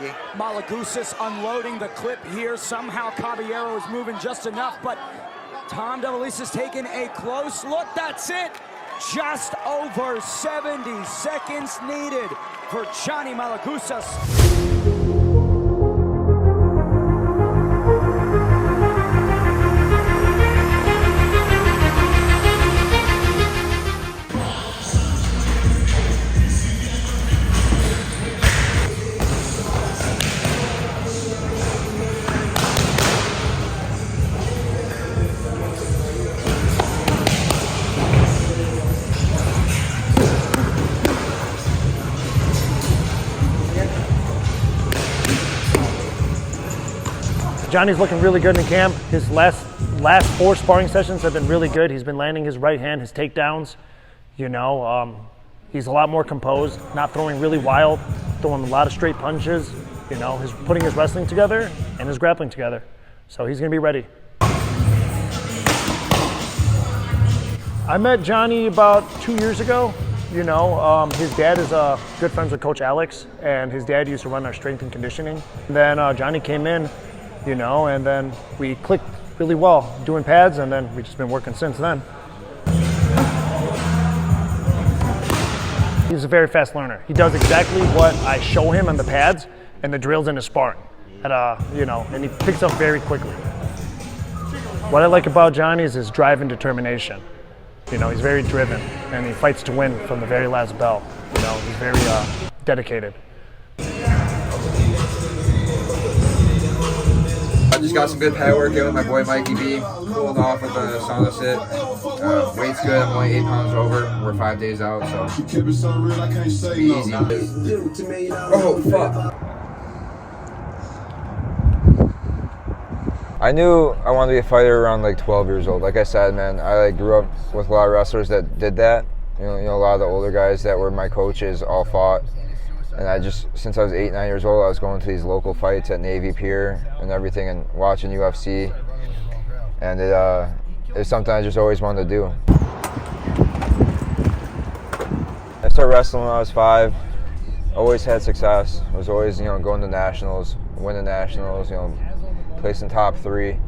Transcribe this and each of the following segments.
Mikey. Mologousis unloading the clip here. Somehow Caballero is moving just enough, but Tom DeValise has taken a close look. That's it. Just over 70 seconds needed for Johnny Mologousis. Johnny's looking really good in camp. His last 4 sparring sessions have been really good. He's been landing his right hand, his takedowns. He's a lot more composed, not throwing really wild, throwing a lot of straight punches. He's putting his wrestling together and his grappling together. So he's going to be ready. I met Johnny about 2 years ago. His dad is good friends with Coach Alex, and his dad used to run our strength and conditioning. And then Johnny came in, and then we clicked really well doing pads, and then we've just been working since then. He's a very fast learner. He does exactly what I show him on the pads and the drills in his sparring. And he picks up very quickly. What I like about Johnny is his drive and determination. He's very driven, and he fights to win from the very last bell. He's very dedicated. I just got some good pad work in with my boy Mikey B. Pulled off with a sauna sit. Weight's good. I'm only 8 pounds over. We're 5 days out, so be easy. Oh fuck! I knew I wanted to be a fighter around like 12 years old. Like I said, man, I grew up with a lot of wrestlers that did that. A lot of the older guys that were my coaches all fought. And since I was 8, 9 years old, I was going to these local fights at Navy Pier and everything and watching UFC. And it's something I just always wanted to do. I started wrestling when I was 5. Always had success. I was always, going to nationals, winning nationals, placing top 3.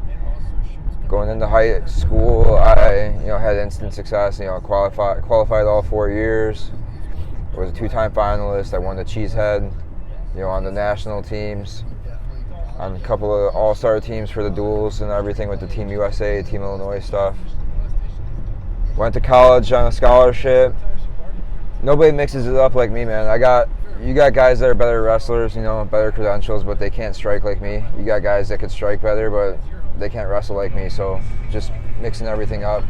Going into high school, I, had instant success. Qualified all 4 years. I was a 2-time finalist. I won the Cheesehead, on the national teams, on a couple of all-star teams for the duels and everything with the Team USA, Team Illinois stuff. Went to college on a scholarship. Nobody mixes it up like me, man. You got guys that are better wrestlers, better credentials, but they can't strike like me. You got guys that could strike better, but they can't wrestle like me. So just mixing everything up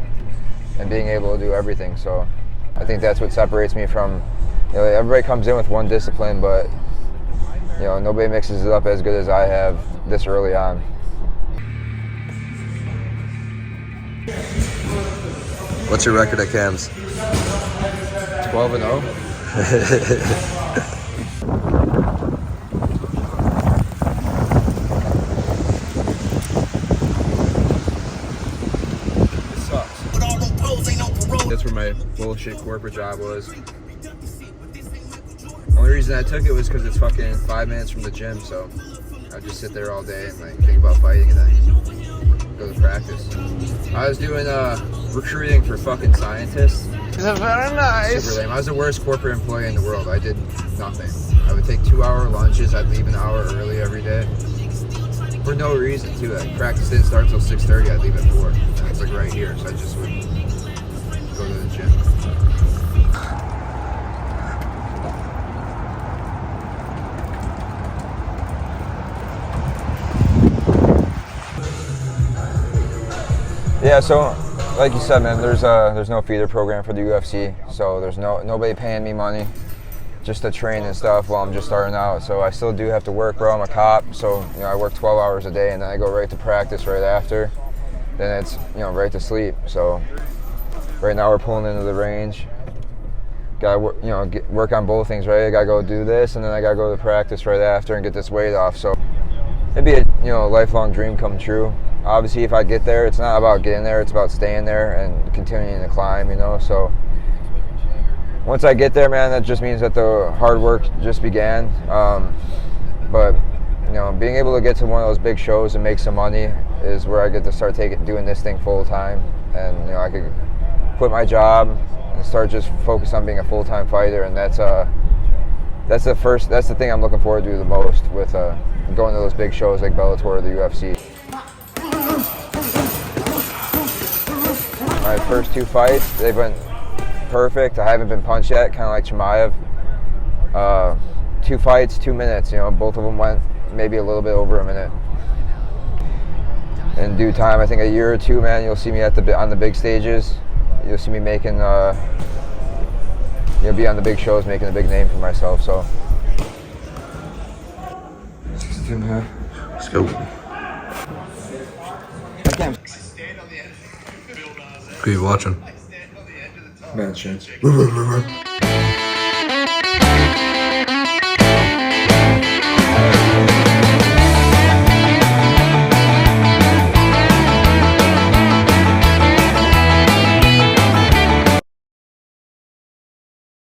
and being able to do everything. So I think that's what separates me from, everybody comes in with one discipline, but, nobody mixes it up as good as I have this early on. What's your record at CAMS? 12-0. This sucks. That's where my bullshit corporate job was. Only reason I took it was because it's fucking 5 minutes from the gym, so I just sit there all day and think about fighting and then go to practice. I was doing recruiting for fucking scientists. Very nice. Super lame. I was the worst corporate employee in the world. I did nothing. I would take 2-hour lunches. I'd leave an hour early every day. For no reason, too. Practice didn't start until 6:30. I'd leave at 4. And it's like right here, so I just would go to the gym. Yeah, so like you said, man, there's no feeder program for the UFC, so there's nobody paying me money just to train and stuff while I'm just starting out. So I still do have to work, bro. I'm a cop, so I work 12 hours a day, and then I go right to practice right after. Then it's right to sleep. So right now we're pulling into the range. Gotta work on both things, right? I gotta go do this, and then I gotta go to practice right after and get this weight off. So it'd be a lifelong dream come true. Obviously, if I get there, it's not about getting there, it's about staying there and continuing to climb, so once I get there, man, that just means that the hard work just began. But being able to get to one of those big shows and make some money is where I get to start doing this thing full time, and you know, I could quit my job and start just focus on being a full-time fighter, and that's the thing I'm looking forward to the most with going to those big shows like Bellator or the UFC. My first 2 fights, they've been perfect. I haven't been punched yet, kind of like Chimaev. 2 fights, 2 minutes. You know, both of them went maybe a little bit over a minute. In due time, I think a year or two, man, you'll see me on the big stages. You'll see me making, be on the big shows, making a big name for myself. So. Let's go. Who are you watching? Bad chance.